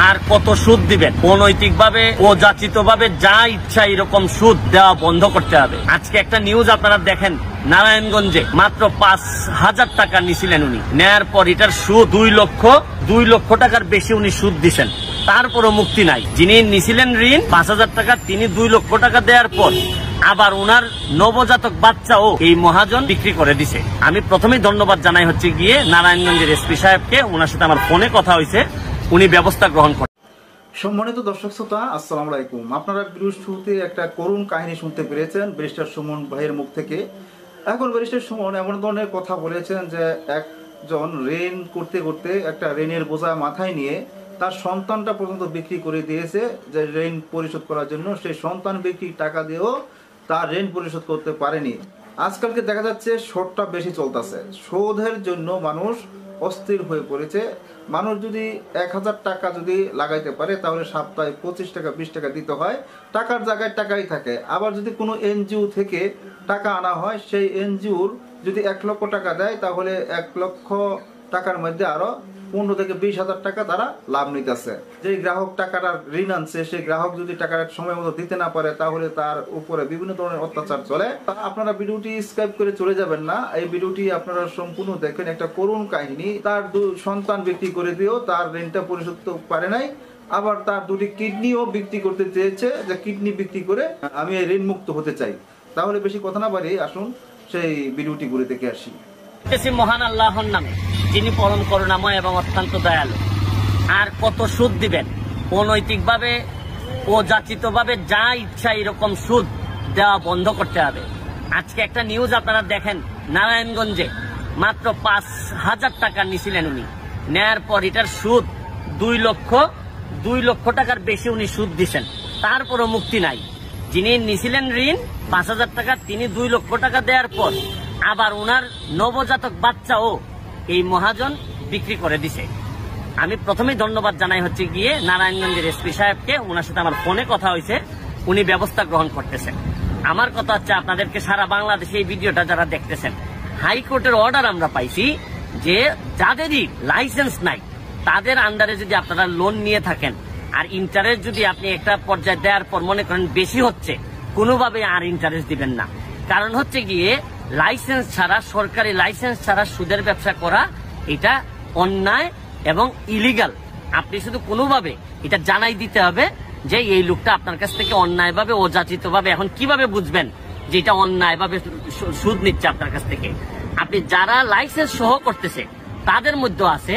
আর কত সুদ দিবেন? অনৈতিক ভাবে ও যাচিত ভাবে যা ইচ্ছা এরকম সুদ দেওয়া বন্ধ করতে হবে। আজকে একটা নিউজ আপনারা দেখেন, নারায়ণগঞ্জে মাত্র 5,000 টাকা নিছিলেন উনি, নেয়ার পর এটার সুদ 2 লক্ষ টাকার বেশি উনি সুদ দিচ্ছেন, তারপরও মুক্তি নাই। যিনি নিছিলেন ঋণ 5,000 টাকা, তিনি 2 লক্ষ টাকা দেওয়ার পর আবার উনার নবজাতক বাচ্চাও এই মহাজন বিক্রি করে দিছে। আমি প্রথমেই ধন্যবাদ জানাই হচ্ছে গিয়ে নারায়ণগঞ্জের এসপি সাহেবকে, ওনার সাথে আমার ফোনে কথা হয়েছে, উনি ব্যবস্থা গ্রহণ করেন। সম্মানিত দর্শক শ্রোতা, আসসালামু আলাইকুম। আপনারা ভিডিওর শুরুতে একটা করুণ কাহিনী শুনতে পেরেছেন ব্যারিস্টার সুমন ভাইয়ের মুখ থেকে। এখন ব্যারিস্টার সুমন এমন ধরনের কথা বলেছেন যে একজন ঋণ করতে করতে একটা ঋণের বোঝা মাথায় নিয়ে তার সন্তানটা পর্যন্ত বিক্রি করে দিয়েছে যে ঋণ পরিশোধ করার জন্য। সেই সন্তান বিক্রি টাকা দিয়েও তার ঋণ পরিশোধ করতে পারেনি। আজকালকে দেখা যাচ্ছে শোধটা বেশি চলতেছে, শোধের জন্য মানুষ অস্থির হয়ে পড়েছে। মানুষ যদি 1,000 টাকা যদি লাগাইতে পারে তাহলে সপ্তাহে 25 টাকা 20 টাকা দিতে হয়, টাকার জায়গায় টাকাই থাকে। আবার যদি কোনো এনজিও থেকে টাকা আনা হয়, সেই এনজিওর যদি 1 লক্ষ টাকা দেয় তাহলে 1 লক্ষ টাকার মধ্যে আরো 15 থেকে 20,000 টাকা তারা লাভ নিতেছে। যে গ্রাহক টাকাটা ঋণ আনছে, সেই গ্রাহক যদি টাকাটা সময় মতো দিতে না পারে তাহলে তার উপরে বিভিন্ন ধরনের অত্যাচার চলে। আপনারা ভিডিওটি স্কিপ করে চলে যাবেন না, এই ভিডিওটি আপনারা সম্পূর্ণ দেখেন। একটা করুণ কাহিনী, তার 2 সন্তান বিক্রি করে দিয়েও তার ঋণটা পরিশোধ পারে নাই। আবার তার 2টি কিডনিও বিক্রি করতে চেয়েছে, যে কিডনি বিক্রি করে আমি এই ঋণ মুক্ত হতে চাই। তাহলে বেশি কথা না বাড়িয়ে আসুন সেই ভিডিওটি ঘুরে দেখে আসি। মহান আল্লাহর নামে, যিনি পরম করুণাময় এবং অত্যন্ত দয়ালু। আর কত সুদ দিবেন? অনৈতিক ভাবে ও যাচিত ভাবে যা ইচ্ছা এরকম সুদ দেওয়া বন্ধ করতে হবে। আজকে একটা নিউজ আপনারা দেখেন, নারায়ণগঞ্জে মাত্র 5,000 টাকা নিছিলেন উনি, নেয়ার পর এটার সুদ 2 লক্ষ টাকার বেশি উনি সুদ দিচ্ছেন, তারপরও মুক্তি নাই। যিনি নিছিলেন ঋণ 5,000 টাকা, তিনি 2 লক্ষ টাকা দেওয়ার পর আবার উনার নবজাতক বাচ্চাও এই মহাজন বিক্রি করে দিছে। আমি প্রথমেই ধন্যবাদ জানাই হচ্ছে গিয়ে নারায়ণগঞ্জের এসপি সাহেবকে, ওনার সাথে আমার ফোনে কথা হয়েছে, উনি ব্যবস্থা গ্রহণ করতেছেন। আমার কথা হচ্ছে আপনাদেরকে, সারা বাংলাদেশে এই ভিডিওটা যারা দেখতেছেন, হাইকোর্টের অর্ডার আমরা পাইছি যে যাদেরই লাইসেন্স নাই তাদের আন্ডারে যদি আপনারা লোন নিয়ে থাকেন আর ইন্টারেস্ট যদি আপনি একটা পর্যায়ে দেওয়ার পর মনে করেন বেশি হচ্ছে, কোনোভাবে আর ইন্টারেস্ট দিবেন না। কারণ হচ্ছে গিয়ে লাইসেন্স ছাড়া, সরকারি লাইসেন্স ছাড়া সুদের ব্যবসা করা এটা অন্যায় এবং ইলিগাল। আপনি শুধু কোনোভাবে এটা জানাই দিতে হবে যে এই লোকটা আপনার কাছ থেকে অন্যায়ভাবে অযাচিত ভাবে, এখন কিভাবে বুঝবেন যে এটা অন্যায়ভাবে সুদ নিচ্ছে আপনার কাছ থেকে? আপনি যারা লাইসেন্স সহ করতেছে তাদের মধ্যে আছে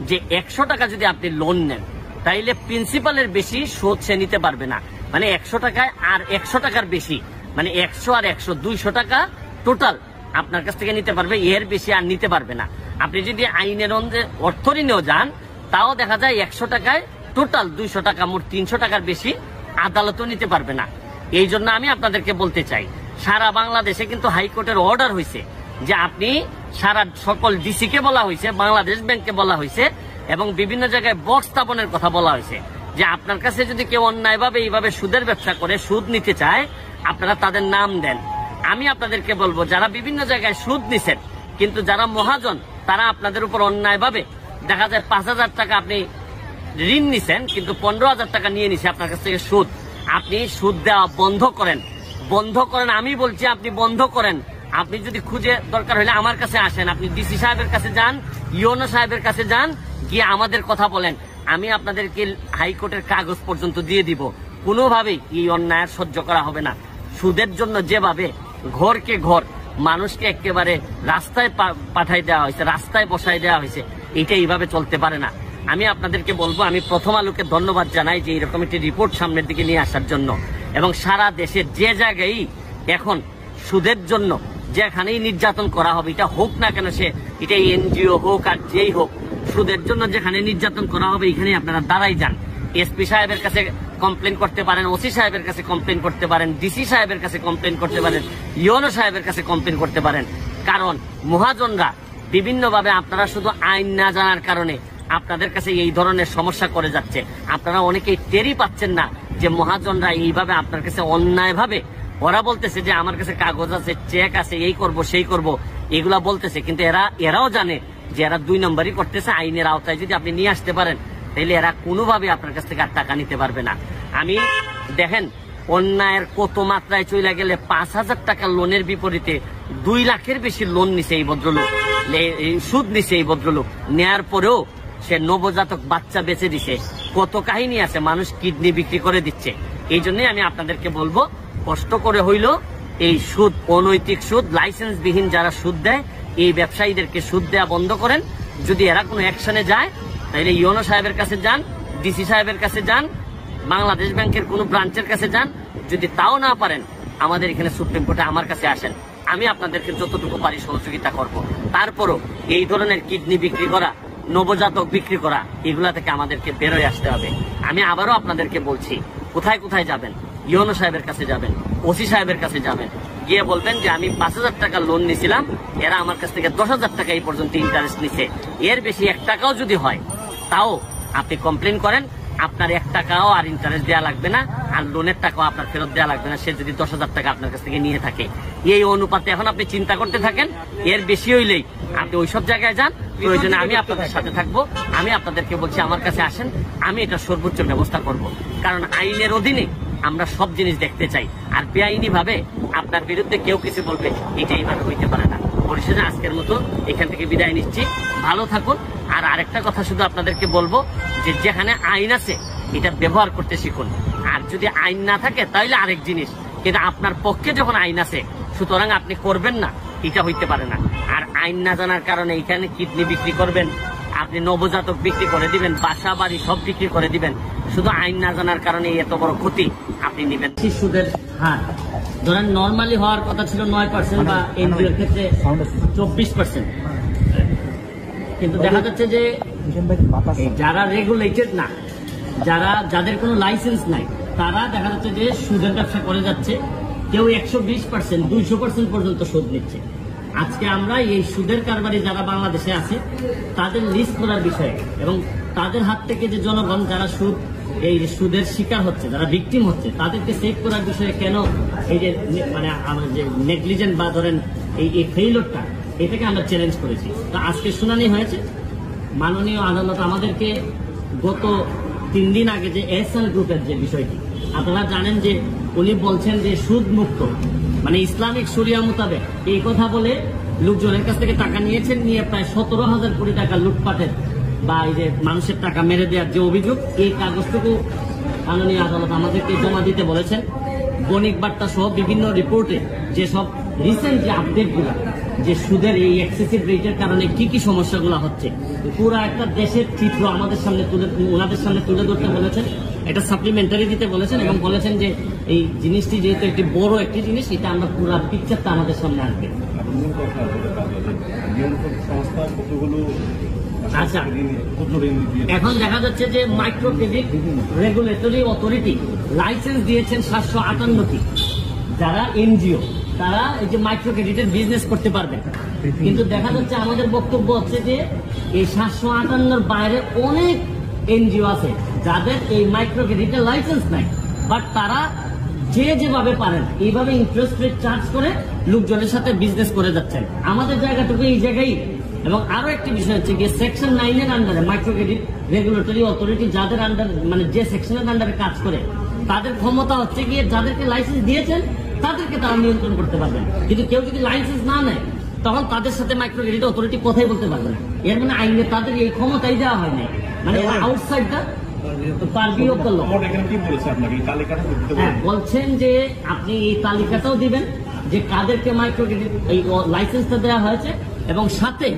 যে 100 টাকা যদি আপনি লোন নেন তাইলে প্রিন্সিপালের বেশি সুদ সে নিতে পারবে না। মানে 100 টাকায় আর 100 টাকার বেশি, মানে 100 আর 100 200 টাকা টোটাল আপনার কাছ থেকে নিতে পারবে, এর বেশি আর নিতে পারবে না। আপনি যদি আইনের অর্থ ঋণেও যান তাও দেখা যায় 100 টাকায় টোটাল 200 টাকা, মোট 300 টাকার বেশি আদালতও নিতে পারবে না। এই জন্য আমি আপনাদেরকে বলতে চাই, সারা বাংলাদেশে কিন্তু হাইকোর্টের অর্ডার হয়েছে যে আপনি সারা সকল ডিসি কে বলা হয়েছে, বাংলাদেশ ব্যাংককে বলা হয়েছে এবং বিভিন্ন জায়গায় বক্স স্থাপনের কথা বলা হয়েছে যে আপনার কাছে যদি কেউ অন্যায়ভাবে এইভাবে সুদের ব্যবসা করে সুদ নিতে চায় আপনারা তাদের নাম দেন। আমি আপনাদেরকে বলবো, যারা বিভিন্ন জায়গায় সুদ নিছেন কিন্তু যারা মহাজন, তারা আপনাদের উপর অন্যায়ভাবে দেখা যায় 5,000 টাকা আপনি ঋণ নিছেন কিন্তু 15,000 টাকা নিয়ে নিছে আপনার কাছ থেকে সুদ। আপনি সুদ দেওয়া বন্ধ করেন। আমি বলছি আপনি বন্ধ করেন। আপনি যদি খুঁজে দরকার হলে আমার কাছে আসেন, আপনি ডিসি সাহেবের কাছে যান, ইওনো সাহেবের কাছে যান, গিয়ে আমাদের কথা বলেন। আমি আপনাদেরকে হাইকোর্টের কাগজ পর্যন্ত দিয়ে দিব। কোনোভাবেই এই অন্যায় সহ্য করা হবে না। সুদের জন্য যেভাবে ঘরকে ঘর মানুষকে একেবারে রাস্তায় পাঠাই দেওয়া হয়েছে, রাস্তায় বসাই দেওয়া হয়েছে, এটা এইভাবে চলতে পারে না। আমি আপনাদেরকে বলবো, আমি প্রথম আলোকে ধন্যবাদ জানাই যে এরকম একটি রিপোর্ট সামনের দিকে নিয়ে আসার জন্য। এবং সারা দেশের যে জায়গায় এখন সুদের জন্য যেখানেই নির্যাতন করা হবে, এটা হোক না কেন সে, এটা এনজিও হোক আর যেই হোক, সুদের জন্য যেখানে নির্যাতন করা হবে এখানে আপনারা দাঁড়াই যান। এসপি সাহেবের কাছে কমপ্লেন করতে পারেন, ওসি সাহেবের কাছে কমপ্লেন করতে পারেন, ডিসি সাহেবের কাছে কমপ্লেন করতে পারেন, ইওনো সাহেবের কাছে কমপ্লেন করতে পারেন। কারণ মহাজনরা বিভিন্নভাবে, আপনারা শুধু আইন না জানার কারণে আপনাদের কাছে এই ধরনের সমস্যা করে যাচ্ছে। আপনারা অনেকেই টেরই পাচ্ছেন না যে মহাজনরা এইভাবে আপনার কাছে অন্যায়ভাবে, ওরা বলতেছে যে আমার কাছে কাগজ আছে, চেক আছে, এই করব সেই করব, এগুলা বলতেছে, কিন্তু এরাও জানে যে এরা 2 নম্বরই করতেছে। আইনের আওতায় যদি আপনি নিয়ে আসতে পারেন তাহলে এরা কোনোভাবে আপনার কাছ থেকে আর টাকা নিতে পারবে না। আমি দেখেন অন্যায়ের কত মাত্রায় চলে গেলে 5,000 টাকা লোনের বিপরীতে 2 লাখের বেশি লোন নিছে এই ভদ্রলোক, সুদ নিছে এই ভদ্রলোক, নেয়ার পরেও সে নবজাতক বাচ্চা বেঁচে দিছে। কত কাহিনী আছে, মানুষ কিডনি বিক্রি করে দিচ্ছে। এই জন্যই আমি আপনাদেরকে বলবো, কষ্ট করে হইলো এই সুদ, অনৈতিক সুদ, লাইসেন্সবিহীন যারা সুদ দেয় এই ব্যবসায়ীদেরকে সুদ দেওয়া বন্ধ করেন। যদি এরা কোনো অ্যাকশনে যায় তাহলে ইউনো সাহেবের কাছে যান, ডিসি সাহেবের কাছে যান, বাংলাদেশ ব্যাংকের কোনো ব্রাঞ্চের কাছে যান। যদি তাও না পারেন আমাদের এখানে সুপ্রিম কোর্টে আমার কাছে আসেন, আমি আপনাদেরকে যতটুকু পারি সহযোগিতা করব। তারপরও এই ধরনের কিডনি বিক্রি করা, নবজাতক বিক্রি করা, এগুলা থেকে আমাদেরকে বেরোয় আসতে হবে। আমি আবারও আপনাদেরকে বলছি, কোথায় কোথায় যাবেন? ইউনো সাহেবের কাছে যাবেন, ওসি সাহেবের কাছে যাবেন, গিয়ে বলবেন যে আমি 5,000 টাকা লোন নিয়েছিলাম, এরা আমার কাছ থেকে 10,000 টাকা এই পর্যন্ত ইন্টারেস্ট নিছে, এর বেশি 1 টাকাও যদি হয় তাও আপনি কমপ্লেন করেন, আপনার 1 টাকাও আর ইন্টারেস্ট দেওয়া লাগবে না, আর লোনের টাকাও আপনার ফেরত দেওয়া লাগবে না, সে যদি 10,000 টাকা আপনার কাছ থেকে নিয়ে থাকে। এই অনুপাতে এখন আপনি চিন্তা করতে থাকেন, এর বেশি হইলেই আপনি ওইসব জায়গায় যান। প্রয়োজনে আমি আপনাদের সাথে থাকবো। আমি আপনাদেরকে বলছি আমার কাছে আসেন, আমি এটা সর্বোচ্চ ব্যবস্থা করব। কারণ আইনের অধীনে আমরা সব জিনিস দেখতে চাই, আর বেআইনি ভাবে আপনার বিরুদ্ধে কেউ কিছু বলবে এটা এইভাবে হইতে পারে না। পরিশেষে আজকের মতো এখান থেকে বিদায় নিচ্ছি, ভালো থাকুন। আর আরেকটা কথা শুধু আপনাদেরকে বলবো যে যেখানে আইন আছে এটা ব্যবহার করতে শিখুন, আর যদি আইন না থাকে তাহলে আরেক জিনিস, কিন্তু আপনার পক্ষে যখন আইন আছে সুতরাং আপনি করবেন না, এটা হইতে পারে না। আর আইন না জানার কারণে এখানে কিডনি বিক্রি করবেন, আপনি নবজাতক বিক্রি করে দিবেন, বাসা বাড়ি সব বিক্রি করে দিবেন, শুধু আইন না জানার কারণে এত বড় ক্ষতি আপনি নেবেন। সুদের হার ধরেন নর্মালি হওয়ার কথা ছিল 9% বা এনজিওর ক্ষেত্রে 24%, কিন্তু দেখা যাচ্ছে যে যারা রেগুলেটেড না, যাদের কোনো লাইসেন্স নাই, তারা দেখা যাচ্ছে যে সুদের ব্যবসা করে যাচ্ছে। কেউ 120%, 200% পর্যন্ত সুদ নিচ্ছে। আজকে আমরা এই সুদের কারবারি যারা বাংলাদেশে আছে তাদের লিস্ট করার বিষয়ে এবং তাদের হাত থেকে যে জনগণ যারা এই সুদের শিকার হচ্ছে, যারা ভিকটিম হচ্ছে, তাদেরকে সেভ করার বিষয়ে কেন এই যে মানে যে নেগলিজেন্ট বা ধরেন এই ফেইলরটা, এটাকে আমরা চ্যালেঞ্জ করেছি। তো আজকে শুনানি হয়েছে, মাননীয় আদালত আমাদেরকে গত 3 দিন আগে যে এহসান গ্রুপের যে বিষয়টি, আপনারা জানেন যে উনি বলছেন যে সুদ মুক্ত মানে ইসলামিক শরিয়া মোতাবেক, এই কথা বলে লোকজনের কাছ থেকে টাকা নিয়েছেন, নিয়ে প্রায় 17,000 কোটি টাকা লুটপাটের বা এই যে মানুষের টাকা মেরে দেওয়ার যে অভিযোগ, এই কাগজটুকু মাননীয় আদালত আমাদেরকে জমা দিতে বলেছেন। বণিক বার্তা সহ বিভিন্ন রিপোর্টে যেসব রিসেন্ট যে আপডেটগুলো, যে সুদের এই এক্সেসিভ রেটের কারণে কি কি সমস্যাগুলো হচ্ছে, পুরো একটা দেশের চিত্র আমাদের সামনে ওনাদের সামনে তুলে ধরতে বলেছেন, এটা সাপ্লিমেন্টারি দিতে বলেছেন এবং বলেছেন যে এই জিনিসটি যেহেতু একটি বড় একটি জিনিস, এটা আমরা পুরো পিকচারটা আমাদের সামনে আসবে। আচ্ছা, এখন দেখা যাচ্ছে যে micro credit regulatory authority licence দিয়েছেন 758টি, যারা এনজিও তারা এই যে মাইক্রো ক্রেডিটের বিজনেস করতে পারবে। কিন্তু দেখা যাচ্ছে আমাদের বক্তব্য হচ্ছে যে এই 758-র বাইরে অনেক এনজিও আছে যাদের এই মাইক্রো ক্রেডিটের লাইসেন্স নাই, বাট তারা যেভাবে পারেন এইভাবে ইন্টারেস্ট রেট চার্জ করে লোকজনের সাথে বিজনেস করে যাচ্ছেন। আমাদের জায়গাটুকু এই জায়গায়। এবং আরো একটি বিষয় হচ্ছে গিয়ে সেকশন 9-এর আন্ডারে মাইক্রো ক্রেডিট রেগুলেটরি অথরিটি যাদের আন্ডার মানে যে সেকশনের আন্ডারে কাজ করে, তাদের ক্ষমতা হচ্ছে গিয়ে যাদেরকে লাইসেন্স দিয়েছেন তাদেরকে তারা নিয়ন্ত্রণ করতে পারবেন। কিন্তু কেউ যদি লাইসেন্স না নেয় তখন তাদের সাথে মাইক্রো ক্রেডিট অথরিটি কথাই বলতে পারবে না। এর মানে আইনে তাদের এই ক্ষমতাই দেওয়া হয় না, মানে outside the purview of the law. বলছেন যে আপনি এই তালিকাটাও দিবেন যে কাদেরকে মাইক্রো ক্রেডিট এই লাইসেন্সটা দেওয়া হয়েছে, এবং সাথে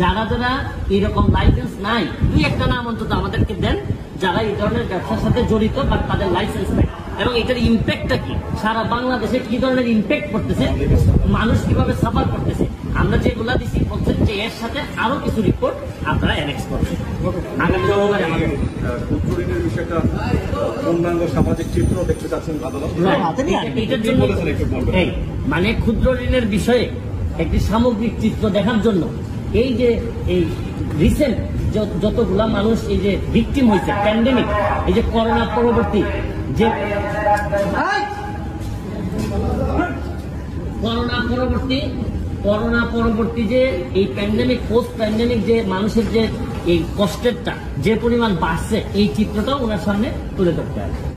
যারা যারা এরকম লাইসেন্স নাই 2-1টা নাম অন্তত আমাদেরকে দেন যারা এই ধরনের ব্যবসার সাথে জড়িত বাট তাদের লাইসেন্স নেই, এবং এটার ইম্প্যাক্টটা কি, সারা বাংলাদেশে কি ধরনের ইম্প্যাক্ট করতেছে, মানুষ কিভাবে সাফার করতেছে। আমরা যেগুলা দিচ্ছি বলছেন যে এর সাথে আরো কিছু রিপোর্ট আপনারা অ্যানেক্স করবেন। আগামী রবিবারে আমাদের সামাজিক চিত্র দেখতে চাচ্ছেন মানে ক্ষুদ্র ঋণের বিষয়ে একটি সামগ্রিক চিত্র দেখার জন্য এই যে এই রিসেন্ট যতগুলা মানুষ এই যে ভিকটিম হয়েছে প্যান্ডেমিক, এই যে করোনা পরবর্তী যে এই প্যান্ডেমিক পোস্ট প্যান্ডেমিক যে মানুষের যে এই কষ্টেরটা যে পরিমাণ বাড়ছে এই চিত্রটাও ওনার সামনে তুলে ধরতে হবে।